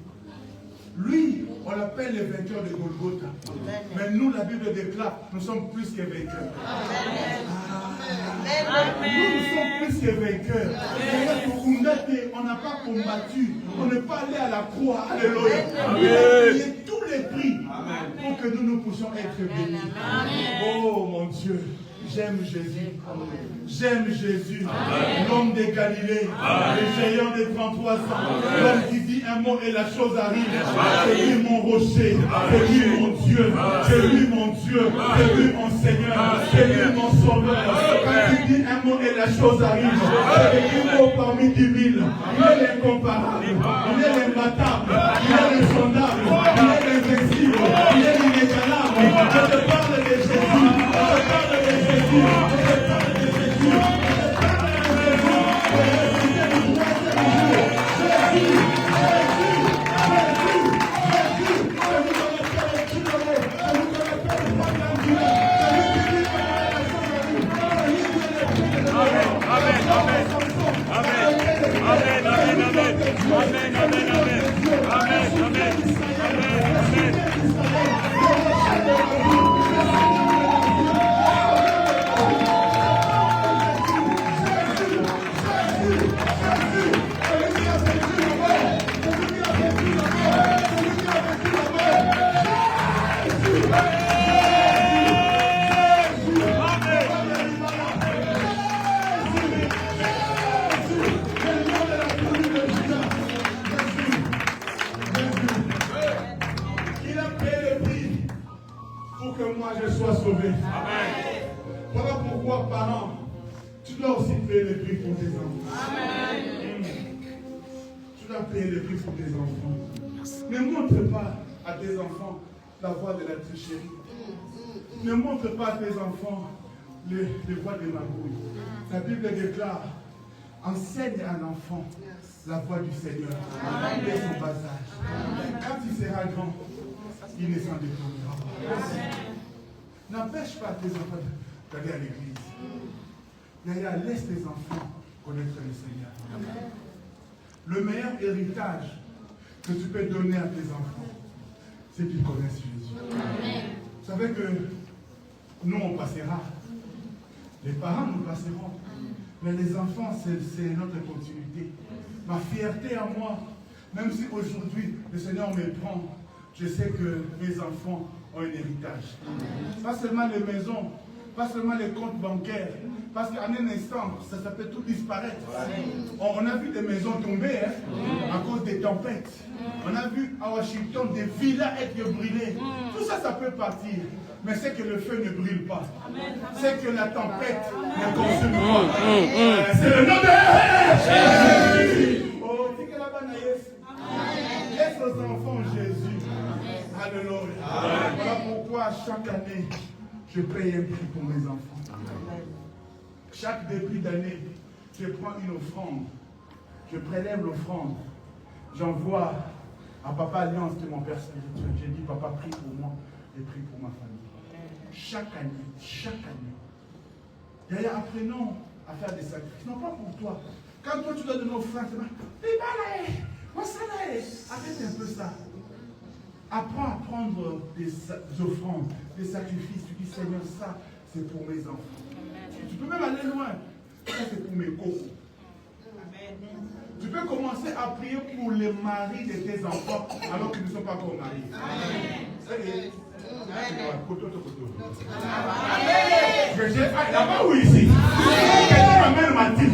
Lui, on l'appelle le vainqueur de Golgotha. Amen. Mais nous, la Bible déclare, nous sommes plus que vainqueurs. Amen. Nous sommes plus que vainqueurs. On n'a pas combattu. On n'est pas allé à la croix. Alléluia. Il a payé tous les prix pour que nous puissions être bénis. Oh mon Dieu. J'aime Jésus. J'aime Jésus. L'homme de Galilée. Le géant de 33 ans. L'homme qui dit un mot et la chose arrive. C'est lui mon rocher. C'est lui mon Dieu. C'est lui mon Dieu. C'est lui mon Seigneur. C'est lui mon sauveur. Quand tu dis un mot et la chose arrive. C'est lui mot parmi 10 000. Il est l'incomparable. Il est l'imbattable. Il est l'insondable. Il est l'invincible. Il est l'inégalable. Je te parle de Jésus. Je te parle de Jésus. Voilà pourquoi, parents, tu dois aussi payer le prix pour tes enfants. Amen. Tu dois payer le prix pour tes enfants. Ne montre pas à tes enfants la voie de la tricherie. Ne montre pas à tes enfants les voies de magouille. La Bible déclare enseigne à un enfant la voie du Seigneur dès son bas âge. Quand il sera grand, il ne s'en détournera pas. N'empêche pas tes enfants d'aller à l'église. Yaya, laisse tes enfants connaître le Seigneur. Le meilleur héritage que tu peux donner à tes enfants, c'est qu'ils connaissent Jésus. Vous savez que nous, on passera. Les parents, nous passerons. Mais les enfants, c'est notre continuité. Ma fierté à moi, même si aujourd'hui, le Seigneur me prend, je sais que mes enfants ont un héritage. Pas seulement les maisons, pas seulement les comptes bancaires, parce qu'en un instant, ça peut tout disparaître. On a vu des maisons tomber à cause des tempêtes. On a vu à Washington des villas être brûlées. Tout ça, ça peut partir. Mais c'est que le feu ne brûle pas. C'est que la tempête ne consume pas. C'est le nom de Jésus. Oh, c'est que là-bas, laisse aux enfants Jésus. Alléluia. Voilà pourquoi chaque année, je paye un prix pour mes enfants. Chaque début d'année, je prends une offrande. Je prélève l'offrande. J'envoie à Papa Alliance, qui est mon père spirituel. J'ai dit, Papa, prie pour moi et prie pour ma famille. Chaque année, chaque année. D'ailleurs, apprenons à faire des sacrifices. Non pas pour toi. Quand toi tu dois donner offrande, tu vas, arrête un peu ça. Apprends à prendre des offrandes, des sacrifices. Tu dis, Seigneur, ça, c'est pour mes enfants. Tu peux même aller loin. Ça, c'est pour mes cocos. Tu peux commencer à prier pour les maris de tes enfants alors qu'ils ne sont pas encore mariés. Amen. Là-bas ou ici? Quelqu'un m'amène ma dit.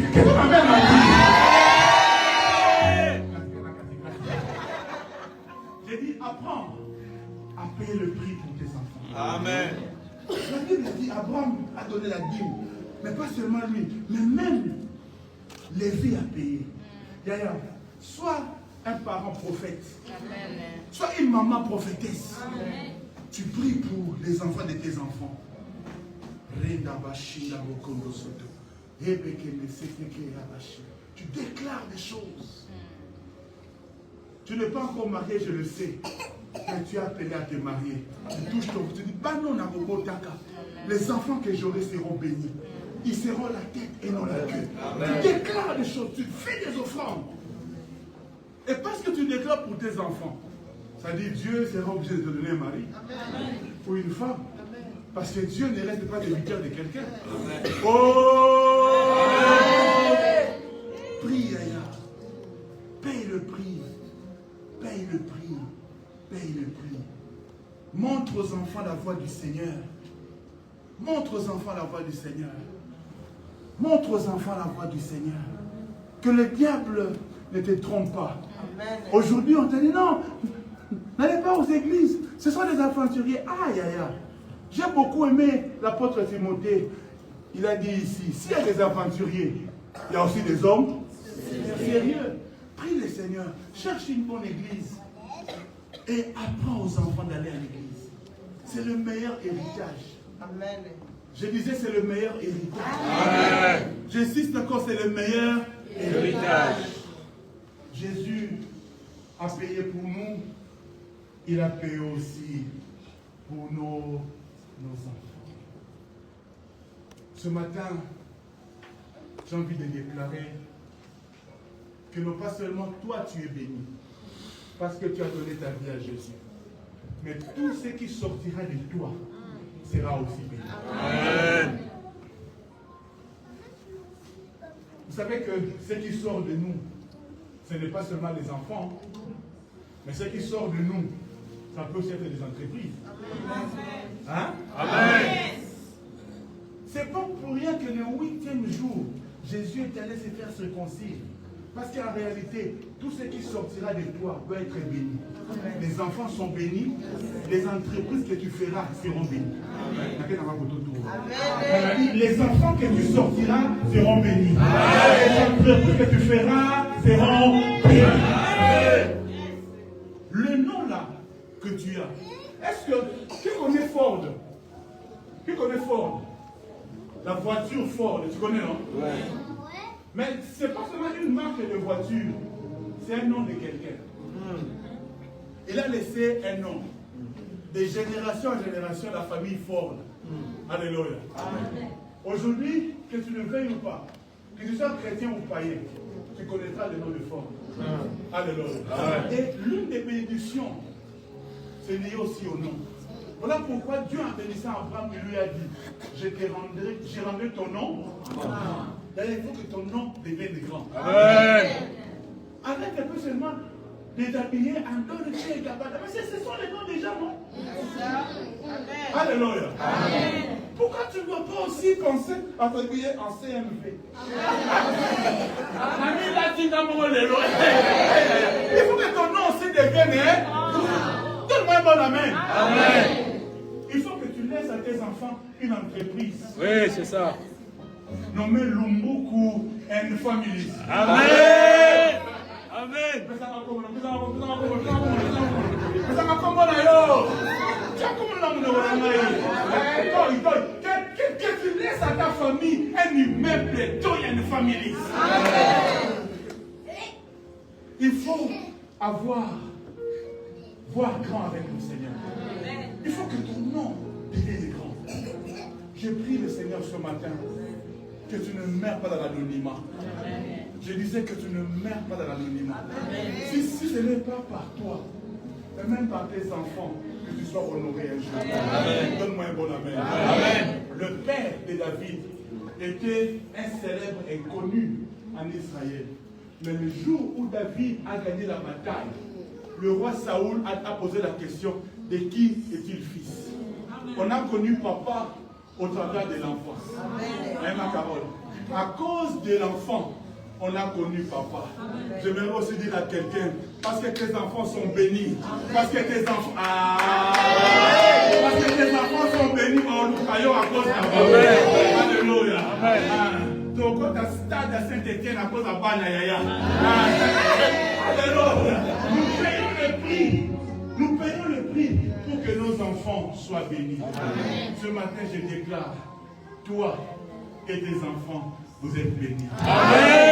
J'ai dit, apprends à payer le prix pour tes enfants. Amen. La Bible dit, Abraham a donné la dîme. Mais pas seulement lui, mais même Lévi a payé. D'ailleurs, soit un parent prophète, soit une maman prophétesse. Amen. Tu pries pour les enfants de tes enfants. Tu déclares des choses. Tu n'es pas encore marié, je le sais. Mais tu es appelé à te marier. Tu touches ton. Tu dis, les enfants que j'aurai seront bénis. Ils seront la tête et non la queue. Tu déclares des choses, tu fais des offrandes. Et parce que tu déclares pour tes enfants, ça dit Dieu sera obligé de te donner un mari ou une femme. Parce que Dieu ne reste pas débiteur de quelqu'un. Oh! Prie, Yaya. Paye le prix. Paye le prix. Paye le prix. Montre aux enfants la voie du Seigneur. Montre aux enfants la voie du Seigneur. Montre aux enfants la voie du Seigneur. Que le diable ne te trompe pas. Aujourd'hui, on te dit non, n'allez pas aux églises. Ce sont des aventuriers. Aïe, aïe, aïe. J'ai beaucoup aimé l'apôtre Timothée. Il a dit ici, s'il y a des aventuriers, il y a aussi des hommes sérieux. Prie le Seigneur. Cherche une bonne église. Et apprends aux enfants d'aller à l'église. C'est le meilleur héritage. Amen. Je disais, c'est le meilleur héritage. J'insiste encore, c'est le meilleur héritage. Jésus a payé pour nous. Il a payé aussi pour nos enfants. Ce matin, j'ai envie de déclarer que non pas seulement toi tu es béni, parce que tu as donné ta vie à Jésus, mais tout ce qui sortira de toi sera aussi béni. Amen. Vous savez que ce qui sort de nous, ce n'est pas seulement les enfants, mais ce qui sort de nous, ça peut aussi être des entreprises. Hein? Amen. C'est pas pour rien que le 8e jour, Jésus est allé se faire circoncire. Parce qu'en réalité, tout ce qui sortira de toi peut être béni. Les enfants sont bénis, les entreprises que tu feras seront bénies. Amen. Les enfants que tu sortiras seront bénis. Les entreprises que tu feras seront bénies. Le nom là que tu as, est-ce que tu connais Ford? Tu connais Ford? La voiture Ford, tu connais, non? Ouais. Mais ce n'est pas seulement une marque de voiture, c'est un nom de quelqu'un. Il a laissé un nom. De génération en génération, la famille Ford. Alléluia. Aujourd'hui, que tu le veuilles ou pas, que tu sois chrétien ou païen, tu connaîtras le nom de Ford. Alléluia. Et l'une des bénédictions, c'est lié aussi au nom. Voilà pourquoi Dieu en bénissant Abraham, il lui a dit, je rendrai ton nom. D'ailleurs, il faut que ton nom devienne grand. Amen. Arrête un peu seulement de t'habiller en don de Dieu et Gabada. Mais ce sont les noms des gens, non? Alléluia. Pourquoi tu ne dois pas aussi penser à t'habiller en CMV? Il faut que ton nom aussi devienne. Donne-moi un bon amen. Amen. Il faut que tu laisses à tes enfants une entreprise.
Oui, c'est ça.
Nommée Lumbuku and Family.
Amen. Amen.
Que tu laisses à ta famille un immeuble Toy and Family. Il faut voir grand avec le Seigneur. Il faut que ton nom devienne grand. Je prie le Seigneur ce matin que tu ne meurs pas dans l'anonymat. Je disais que tu ne meurs pas dans l'anonymat. Si ce n'est pas par toi, mais même par tes enfants, que tu sois honoré un jour. Donne-moi un bon amen. Amen. Le père de David était un célèbre et connu en Israël. Mais le jour où David a gagné la bataille, le roi Saoul a posé la question de qui est-il fils. On a connu papa au travers de l'enfance. Amen, ma parole. À cause de l'enfant, on a connu papa. J'aimerais aussi dire à quelqu'un, parce que tes enfants sont bénis. Parce que tes enfants. Parce que tes enfants sont bénis en Lucayo à cause de papa. Alléluia. Donc, quand tu as stade à Saint-Étienne à cause de Banayaya. Alléluia. Nous payons le prix. Nous payons le prix pour que nos enfants soient bénis. Ce matin, je déclare, toi et tes enfants, vous êtes bénis. Amen.